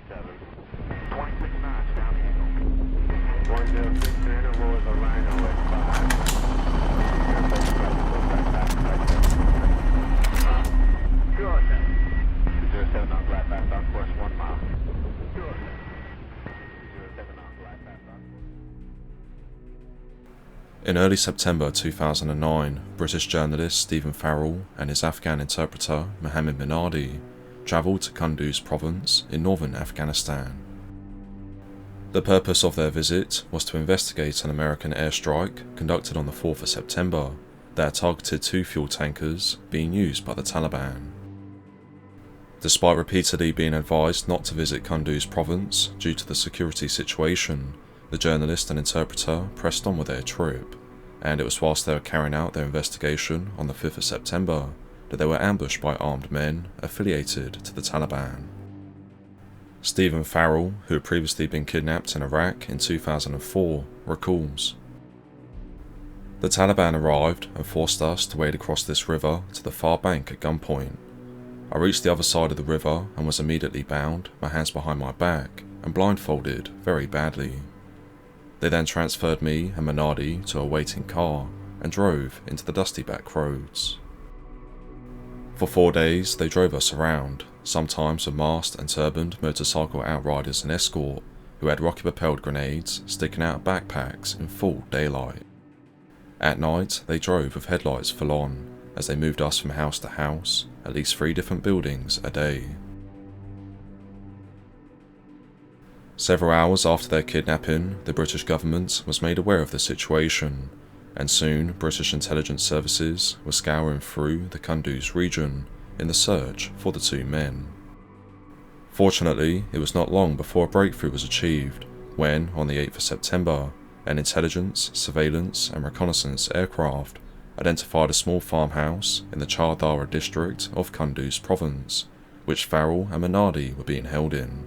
26 knots down the Eagle. 106 interval is a Rhino at 5. Sure, sir. 207 on flat path on course 1 mile. Sure, sir. 207 on flat path on course. In early September 2009, British journalist Stephen Farrell and his Afghan interpreter Mohammed Minardi travelled to Kunduz province in northern Afghanistan. The purpose of their visit was to investigate an American airstrike conducted on the 4th of September that targeted 2 fuel tankers being used by the Taliban. Despite repeatedly being advised not to visit Kunduz province due to the security situation, the journalist and interpreter pressed on with their trip, and it was whilst they were carrying out their investigation on the 5th of September that they were ambushed by armed men affiliated to the Taliban. Stephen Farrell, who had previously been kidnapped in Iraq in 2004, recalls, "The Taliban arrived and forced us to wade across this river to the far bank at gunpoint. I reached the other side of the river and was immediately bound, my hands behind my back, and blindfolded very badly. They then transferred me and Minardi to a waiting car and drove into the dusty back roads. For 4 days they drove us around, sometimes with masked and turbaned motorcycle outriders and escort who had rocket-propelled grenades sticking out of backpacks in full daylight. At night they drove with headlights full on as they moved us from house to house, at least 3 different buildings a day." Several hours after their kidnapping, the British government was made aware of the situation, and soon British intelligence services were scouring through the Kunduz region in the search for the 2 men. Fortunately, it was not long before a breakthrough was achieved when, on the 8th of September, an intelligence, surveillance and reconnaissance aircraft identified a small farmhouse in the Chardara district of Kunduz province, which Farrell and Minardi were being held in.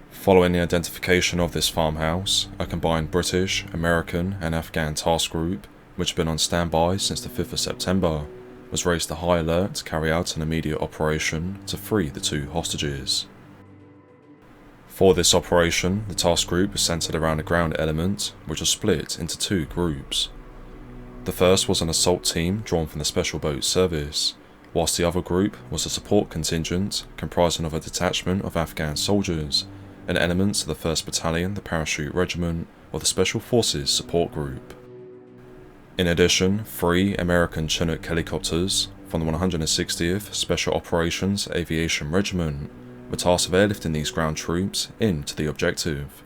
Following the identification of this farmhouse, a combined British, American and Afghan task group, which had been on standby since the 5th of September, was raised to high alert to carry out an immediate operation to free the 2 hostages. For this operation, the task group was centred around a ground element which was split into 2 groups. The first was an assault team drawn from the Special Boat Service, whilst the other group was a support contingent comprising of a detachment of Afghan soldiers and elements of the 1st Battalion, the Parachute Regiment, or the Special Forces Support Group. In addition, 3 American Chinook helicopters from the 160th Special Operations Aviation Regiment were tasked with airlifting these ground troops into the objective,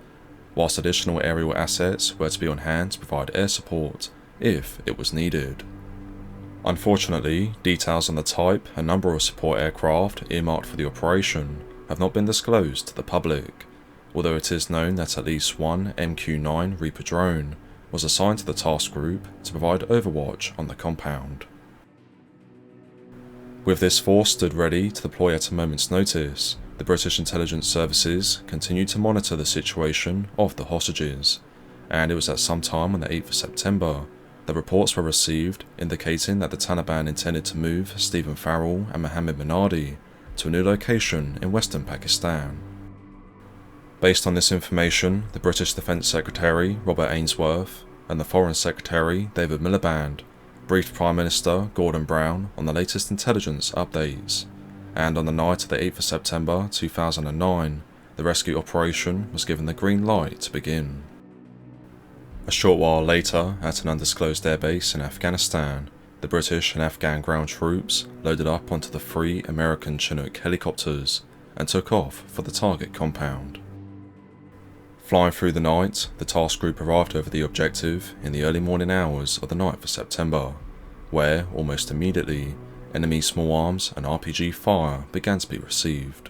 whilst additional aerial assets were to be on hand to provide air support if it was needed. Unfortunately, details on the type and number of support aircraft earmarked for the operation have not been disclosed to the public, although it is known that at least 1 MQ-9 Reaper drone was assigned to the task group to provide overwatch on the compound. With this force stood ready to deploy at a moment's notice, the British intelligence services continued to monitor the situation of the hostages, and it was at some time on the 8th of September that reports were received indicating that the Taliban intended to move Stephen Farrell and Mohammed Minardi to a new location in western Pakistan. Based on this information, the British Defence Secretary Robert Ainsworth and the Foreign Secretary David Miliband briefed Prime Minister Gordon Brown on the latest intelligence updates, and on the night of the 8th of September 2009, the rescue operation was given the green light to begin. A short while later, at an undisclosed airbase in Afghanistan, the British and Afghan ground troops loaded up onto the 3 American Chinook helicopters and took off for the target compound. Flying through the night, the task group arrived over the objective in the early morning hours of the 9th of September, where, almost immediately, enemy small arms and RPG fire began to be received.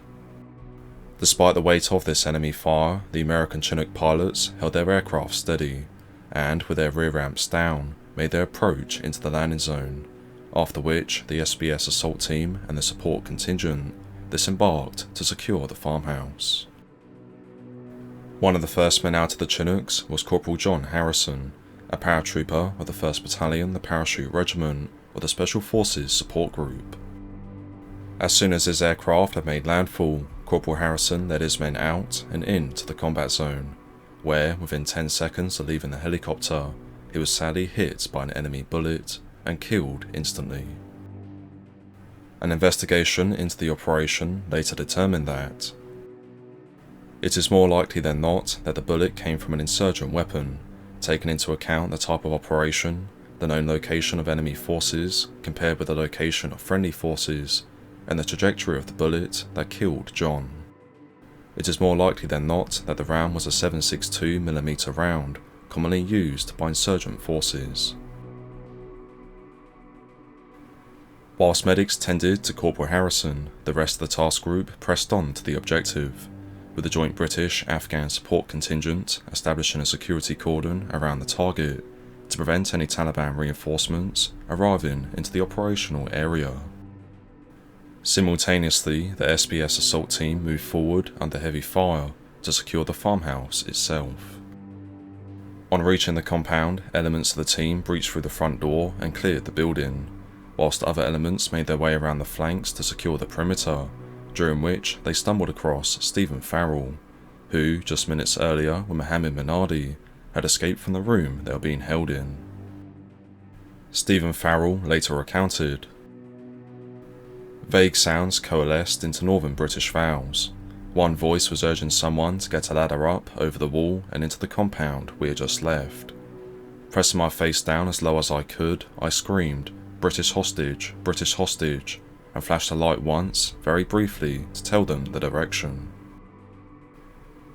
Despite the weight of this enemy fire, the American Chinook pilots held their aircraft steady, and with their rear ramps down, made their approach into the landing zone, after which the SBS assault team and the support contingent disembarked to secure the farmhouse. One of the first men out of the Chinooks was Corporal John Harrison, a paratrooper of the 1st Battalion, the Parachute Regiment, of the Special Forces Support Group. As soon as his aircraft had made landfall, Corporal Harrison led his men out and into the combat zone, where, within 10 seconds of leaving the helicopter, he was sadly hit by an enemy bullet and killed instantly. An investigation into the operation later determined that it is more likely than not that the bullet came from an insurgent weapon, taking into account the type of operation, the known location of enemy forces compared with the location of friendly forces, and the trajectory of the bullet that killed John. It is more likely than not that the round was a 7.62mm round, commonly used by insurgent forces. Whilst medics tended to Corporal Harrison, the rest of the task group pressed on to the objective, with the joint British-Afghan support contingent establishing a security cordon around the target to prevent any Taliban reinforcements arriving into the operational area. Simultaneously, the SBS assault team moved forward under heavy fire to secure the farmhouse itself. On reaching the compound, elements of the team breached through the front door and cleared the building, whilst other elements made their way around the flanks to secure the perimeter, during which they stumbled across Stephen Farrell, who, just minutes earlier with Mohammed Minardi, had escaped from the room they were being held in. Stephen Farrell later recounted, "Vague sounds coalesced into northern British vows. One voice was urging someone to get a ladder up over the wall and into the compound we had just left. Pressing my face down as low as I could, I screamed, 'British hostage, British hostage,' and flashed a light once, very briefly, to tell them the direction.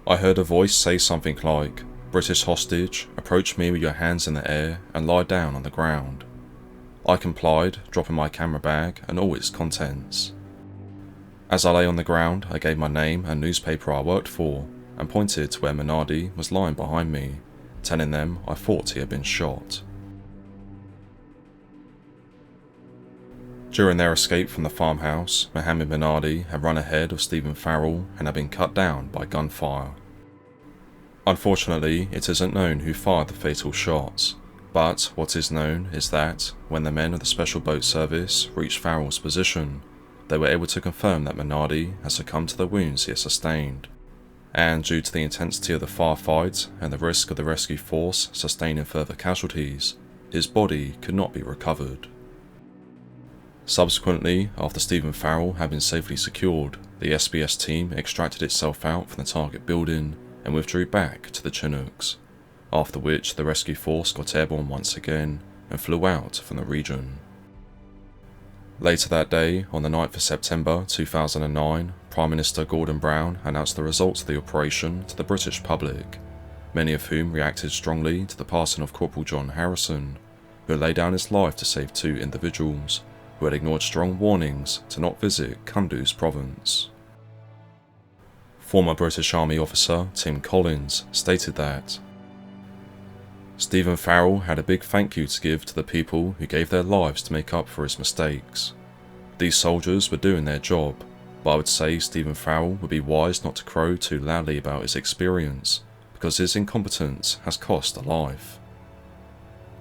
I heard a voice say something like, 'British hostage, approach me with your hands in the air and lie down on the ground.' I complied, dropping my camera bag and all its contents. As I lay on the ground, I gave my name and newspaper I worked for, and pointed to where Minardi was lying behind me, telling them I thought he had been shot." During their escape from the farmhouse, Mohammed Minardi had run ahead of Stephen Farrell and had been cut down by gunfire. Unfortunately, it isn't known who fired the fatal shots, but what is known is that, when the men of the Special Boat Service reached Farrell's position, they were able to confirm that Minardi had succumbed to the wounds he had sustained, and due to the intensity of the firefight and the risk of the rescue force sustaining further casualties, his body could not be recovered. Subsequently, after Stephen Farrell had been safely secured, the SBS team extracted itself out from the target building and withdrew back to the Chinooks, after which the rescue force got airborne once again and flew out from the region. Later that day, on the 9th of September 2009, Prime Minister Gordon Brown announced the results of the operation to the British public, many of whom reacted strongly to the passing of Corporal John Harrison, who had laid down his life to save 2 individuals who had ignored strong warnings to not visit Kunduz province. Former British Army officer Tim Collins stated that Stephen Farrell had a big thank you to give to the people who gave their lives to make up for his mistakes. These soldiers were doing their job, but I would say Stephen Farrell would be wise not to crow too loudly about his experience, because his incompetence has cost a life.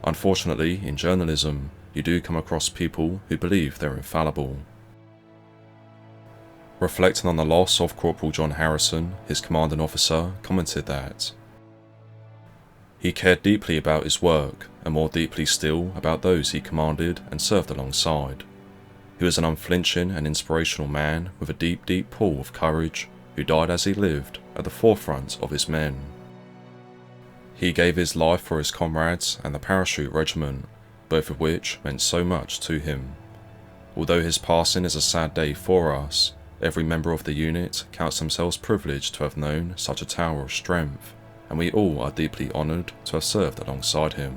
Unfortunately, in journalism, you do come across people who believe they're infallible. Reflecting on the loss of Corporal John Harrison, his commanding officer commented that he cared deeply about his work, and more deeply still about those he commanded and served alongside. He was an unflinching and inspirational man with a deep, deep pool of courage, who died as he lived, at the forefront of his men. He gave his life for his comrades and the Parachute Regiment, both of which meant so much to him. Although his passing is a sad day for us, every member of the unit counts themselves privileged to have known such a tower of strength, and we all are deeply honoured to have served alongside him.